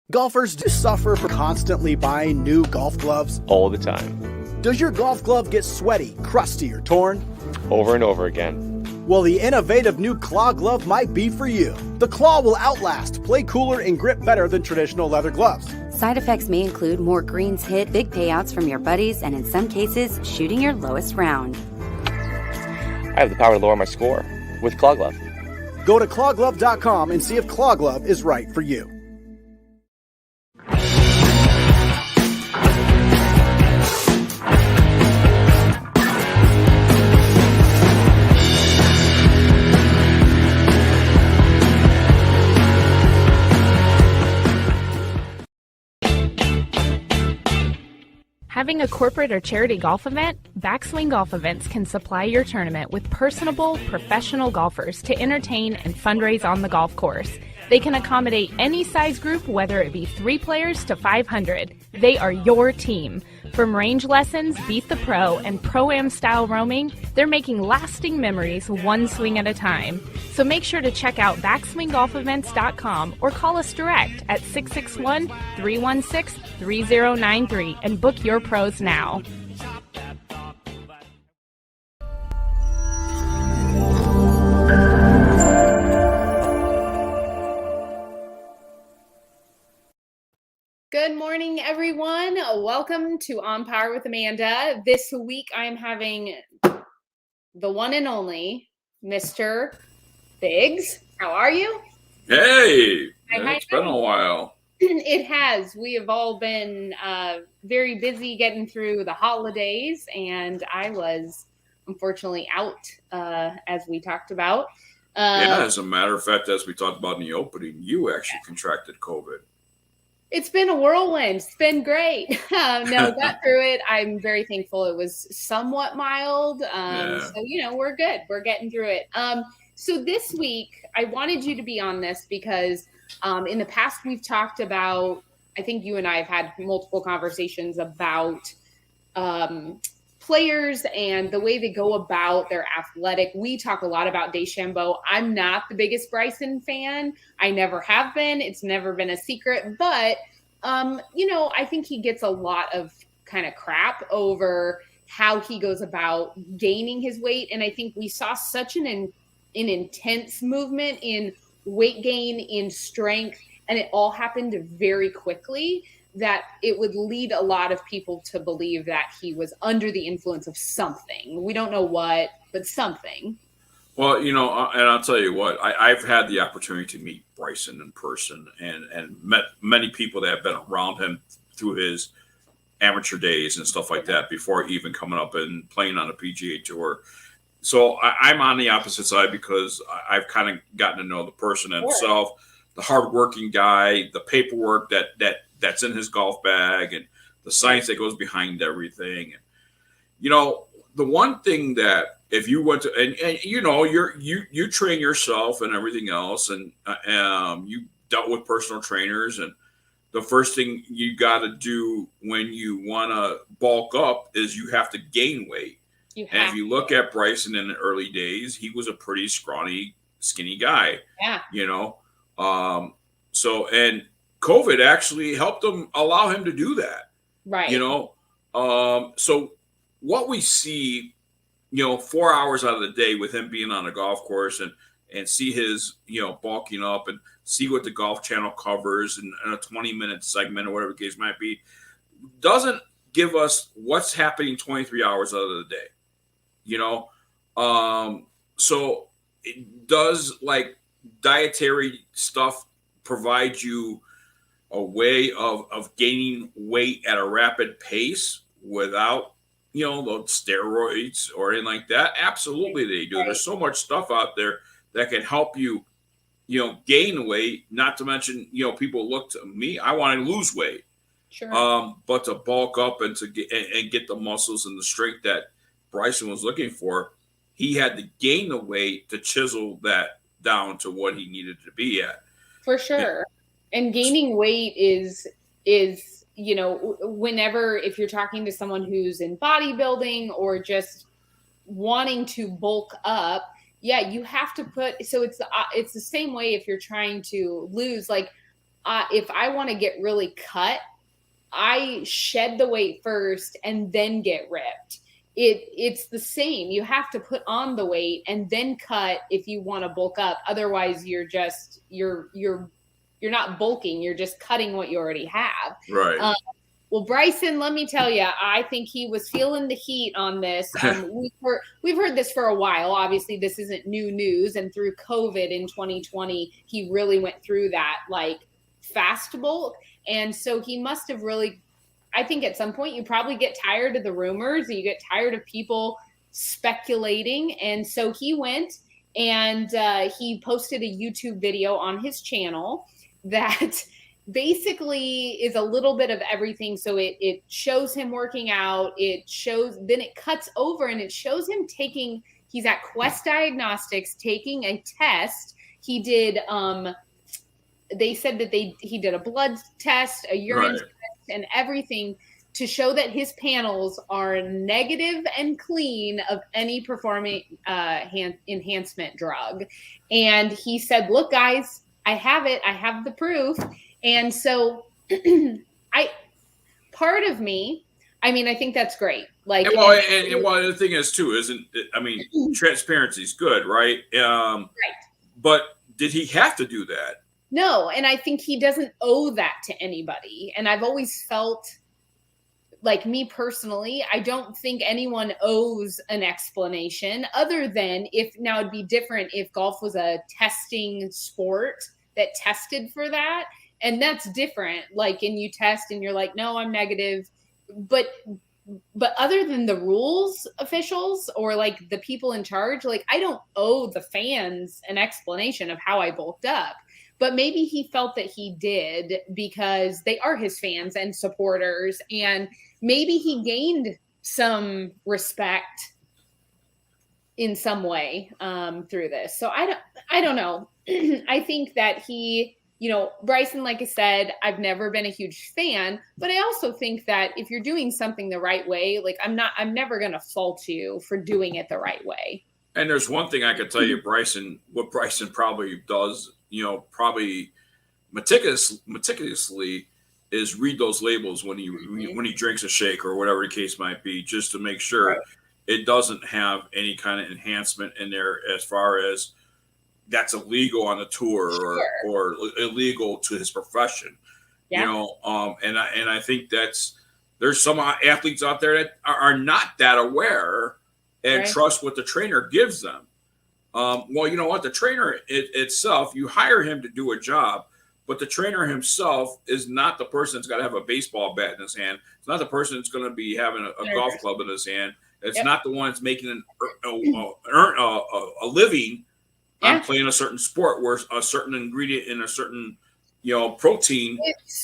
Golfers do suffer from constantly buying new golf gloves. All the time. Does your golf glove get sweaty, crusty, or torn? Over and over again. Well, the innovative new Claw glove might be for you. The Claw will outlast, play cooler, and grip better than traditional leather gloves. Side effects may include more greens hit, big payouts from your buddies, and in some cases, shooting your lowest round. I have the power to lower my score with Claw Glove. Go to clawglove.com and see if Claw Glove is right for you. Having a corporate or charity golf event? Backswing Golf Events can supply your tournament with personable, professional golfers to entertain and fundraise on the golf course. They can accommodate any size group, whether it be 3 players to 500. They are your team. From range lessons, Beat the Pro, and Pro-Am style roaming, they're making lasting memories one swing at a time. So make sure to check out backswinggolfevents.com or call us direct at 661-316-3093 and book your pros now. Good morning, everyone. Welcome to On Par with Amanda. This week, I am having the one and only Mr. Biggs. How are you? Hey, it's been a while. It has. We have all been very busy getting through the holidays, and I was unfortunately out, as we talked about. Yeah, as a matter of fact, as we talked about in the opening, you actually contracted COVID. It's been a whirlwind. It's been great. No, got through it. I'm very thankful. It was somewhat mild. So, we're good. We're getting through it. So this week, I wanted you to be on this because in the past, we've talked about, I think you and I have had multiple conversations about players and the way they go about their athletic. We talk a lot about DeChambeau. I'm not the biggest Bryson fan. I never have been. It's never been a secret. But, I think he gets a lot of kind of crap over how he goes about gaining his weight. And I think we saw such an intense movement in weight gain, in strength, and it all happened very quickly, that it would lead a lot of people to believe that he was under the influence of something. We don't know what, but something. Well, and I'll tell you what, I've had the opportunity to meet Bryson in person and met many people that have been around him through his amateur days and stuff like that before even coming up and playing on a PGA tour. So I'm on the opposite side because I've kind of gotten to know the person himself, the hardworking guy, the paperwork that's in his golf bag, and the science that goes behind everything. And, the one thing that if you went to, and you train yourself and everything else, and you dealt with personal trainers, and the first thing you got to do when you want to bulk up is you have to gain weight. And if you look at Bryson in the early days, he was a pretty scrawny, skinny guy. Yeah. So, and COVID actually helped allow him to do that. Right. So what we see, 4 hours out of the day with him being on a golf course and see his, bulking up and see what the Golf Channel covers in a 20-minute segment or whatever the case might be, doesn't give us what's happening 23 hours out of the day. So it does, like, dietary stuff provide you a way of gaining weight at a rapid pace without, the steroids or anything like that? Absolutely they do. There's so much stuff out there that can help you, gain weight, not to mention, people look to me, I want to lose weight. Sure. But to bulk up and to get the muscles and the strength that Bryson was looking for, he had to gain the weight to chisel that down to what he needed to be at. For sure. And gaining weight is whenever, if you're talking to someone who's in bodybuilding or just wanting to bulk up, you have to put, so it's the same way if you're trying to lose, like, if I want to get really cut, I shed the weight first and then get ripped. It's the same. You have to put on the weight and then cut if you want to bulk up. Otherwise, you're not bulking. You're just cutting what you already have. Right. Well, Bryson, let me tell you, I think he was feeling the heat on this. We've heard this for a while. Obviously, this isn't new news. And through COVID in 2020, he really went through that like fast bulk. And so he must have really, I think at some point you probably get tired of the rumors, you get tired of people speculating. And so he went and he posted a YouTube video on his channel that basically is a little bit of everything. So it shows him working out. Then it cuts over and it shows him he's at Quest Diagnostics taking a test. He did, they said that he did a blood test, a urine test, and everything to show that his panels are negative and clean of any performance enhancement drug. And he said, look, guys, I have it. I have the proof. And so part of me, I mean, I think that's great. Like, and the thing is too, transparency is good, right? Right. But did he have to do that? No, and I think he doesn't owe that to anybody. And I've always felt like, me personally, I don't think anyone owes an explanation other than now it'd be different if golf was a testing sport that tested for that. And that's different. Like, and you test and you're like, no, I'm negative. But other than the rules officials or like the people in charge, like, I don't owe the fans an explanation of how I bulked up. But maybe he felt that he did because they are his fans and supporters. And maybe he gained some respect in some way through this. So I don't know. I think that Bryson, like I said, I've never been a huge fan, but I also think that if you're doing something the right way, like I'm never going to fault you for doing it the right way. And there's one thing I could tell you, what Bryson probably does, probably meticulously is read those labels when he drinks a shake or whatever the case might be, just to make sure it doesn't have any kind of enhancement in there as far as that's illegal on the tour or illegal to his profession. Yeah. And I think there's some athletes out there that are not that aware and trust what the trainer gives them. Well, you know what? The trainer itself, you hire him to do a job, but the trainer himself is not the person that's got to have a baseball bat in his hand. It's not the person that's going to be having a golf club in his hand. It's not the one that's making a living on playing a certain sport where a certain ingredient in a certain, protein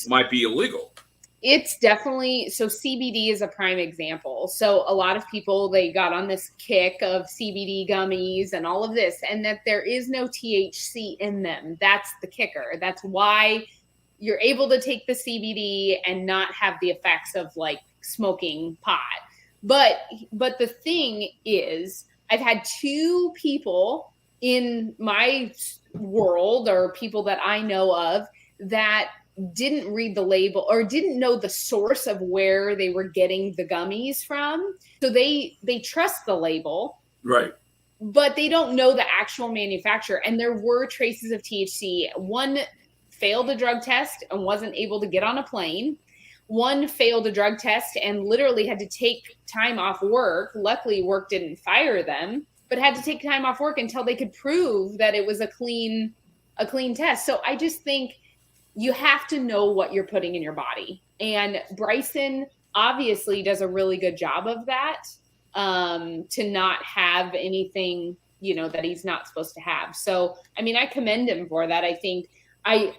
might be illegal. It's definitely, so CBD is a prime example. So a lot of people, they got on this kick of CBD gummies and all of this, and that there is no THC in them. That's the kicker. That's why you're able to take the CBD and not have the effects of like smoking pot. But the thing is, I've had two people in my world or people that I know of that didn't read the label or didn't know the source of where they were getting the gummies from. So they trust the label. Right. But they don't know the actual manufacturer. And there were traces of THC. One failed a drug test and wasn't able to get on a plane. One failed a drug test and literally had to take time off work. Luckily, work didn't fire them, but had to take time off work until they could prove that it was a clean test. So I just think you have to know what you're putting in your body. And Bryson obviously does a really good job of that, to not have anything, that he's not supposed to have. So, I mean, I commend him for that. I think I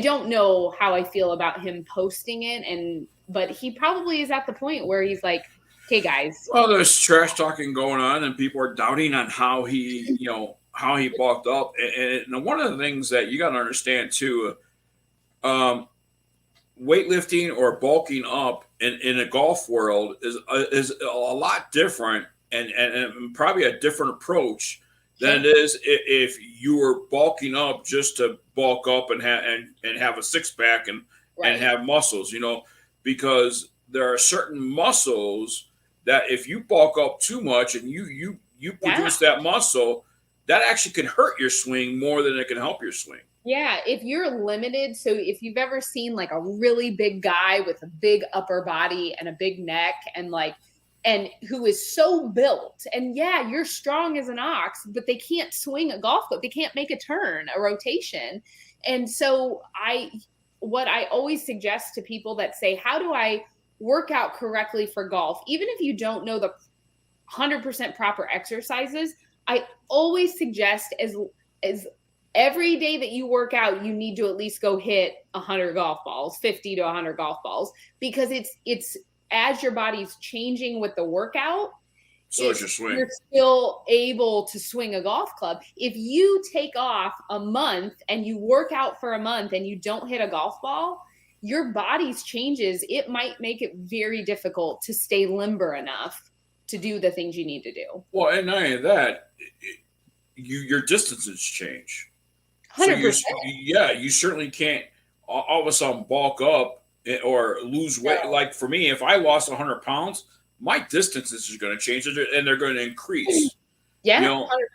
don't know how I feel about him posting it, but he probably is at the point where he's like, okay, guys. Well, there's trash talking going on and people are doubting on how he, how he bulked up. And one of the things that you got to understand too, weightlifting or bulking up in a golf world is a lot different and probably a different approach than it is if you were bulking up just to bulk up and have a six pack and have muscles, because there are certain muscles that if you bulk up too much and you produce that muscle, that actually can hurt your swing more than it can help your swing. Yeah, if you're limited, so if you've ever seen like a really big guy with a big upper body and a big neck and who is so built, and yeah, you're strong as an ox, but they can't swing a golf club. They can't make a turn, a rotation. And so what I always suggest to people that say, how do I work out correctly for golf? Even if you don't know the 100% proper exercises, I always suggest as every day that you work out, you need to at least go hit 100 golf balls, 50 to 100 golf balls, because it's as your body's changing with the workout, so is your swing. You're still able to swing a golf club. If you take off a month and you work out for a month and you don't hit a golf ball, your body's changes. It might make it very difficult to stay limber enough to do the things you need to do. Well, and not only that, your distances change. 100%. So you certainly can't all of a sudden bulk up or lose weight. No. Like for me, if I lost 100 pounds, my distances are going to change and they're going to increase. Yeah,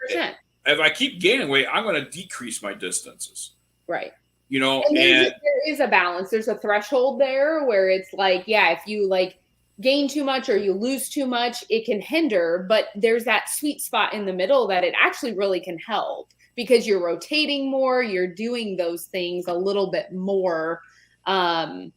100%. If I keep gaining weight, I'm going to decrease my distances. Right. And there is a balance. There's a threshold there where it's like, yeah, if you like gain too much or you lose too much, it can hinder, but there's that sweet spot in the middle that it actually really can help because you're rotating more, you're doing those things a little bit more. I've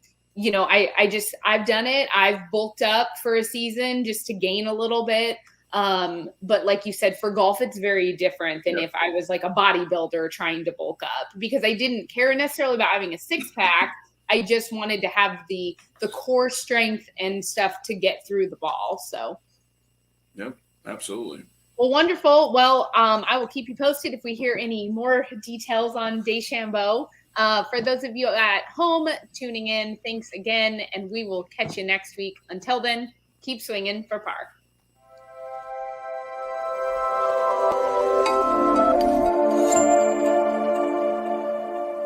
done it. I've bulked up for a season just to gain a little bit. But like you said, for golf, it's very different than if I was like a bodybuilder trying to bulk up, because I didn't care necessarily about having a six pack. I just wanted to have the core strength and stuff to get through the ball. So. Yep, absolutely. Well, wonderful. Well, I will keep you posted if we hear any more details on DeChambeau. For those of you at home tuning in, thanks again, and we will catch you next week. Until then, keep swinging for par.